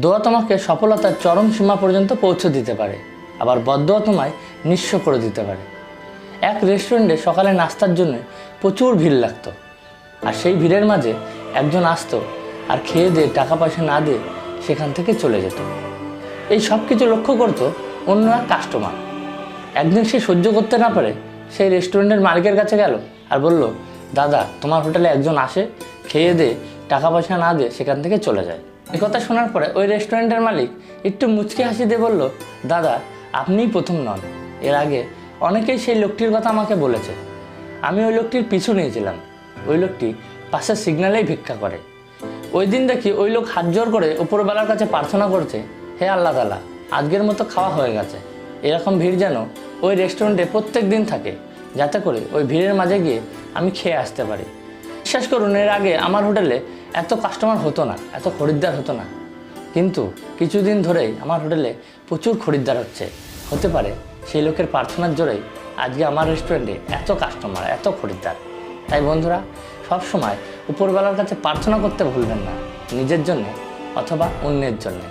দোয়া তোমাকে সফলতার চরম সীমা পর্যন্ত পৌঁছে দিতে পারে, আবার বদদোয়া তোমায় নিঃস্ব করে দিতে পারে। এক রেস্টুরেন্টে সকালে নাস্তার জন্য প্রচুর ভিড় লাগতো, আর সেই ভিড়ের মাঝে একজন আসতো আর খেয়ে দিয়ে টাকা পয়সা না দিয়ে সেখান থেকে চলে যেত। এই সব কিছু লক্ষ্য করতো অন্য এক কাস্টমার। একদিন সে সহ্য করতে না পারে সেই রেস্টুরেন্টের মালিকের কাছে গেল আর বলল, দাদা, তোমার হোটেলে একজন আসে, খেয়ে দিয়ে টাকা পয়সা না দিয়ে সেখান থেকে চলে যায়। এই কথা শোনার পরে ওই রেস্টুরেন্টের মালিক একটু মুচকি হাসি দিয়ে বলল, দাদা, আপনিই প্রথম নন, এর আগে অনেকেই সেই লোকটির কথা আমাকে বলেছে। আমি ওই লোকটির পিছু নিয়েছিলাম। ওই লোকটি পাশের সিগন্যালেই ভিক্ষা করে। ওই দিন দেখি ওই লোক হাত জোর করে উপরবেলার কাছে প্রার্থনা করছে, হে আল্লাহ তাআলা, আজকের মতো খাওয়া হয়ে গেছে। এরকম ভিড় যেন ওই রেস্টুরেন্টে প্রত্যেক দিন থাকে, যাতে করে ওই ভিড়ের মাঝে গিয়ে আমি খেয়ে আসতে পারি। বিশ্বাস করুন, এর আগে আমার হোটেলে এত কাস্টমার হতো না, এত খরিদ্দার হতো না, কিন্তু কিছুদিন ধরেই আমার হোটেলে প্রচুর খরিদ্দার হতে পারে সেই লোকের প্রার্থনার জোরেই আজকে আমার রেস্টুরেন্টে এত কাস্টমার, এত খরিদ্দার। তাই বন্ধুরা, সব সময় উপরবেলার কাছে প্রার্থনা করতে ভুলবেন না, নিজের জন্য অথবা অন্যের জন্য।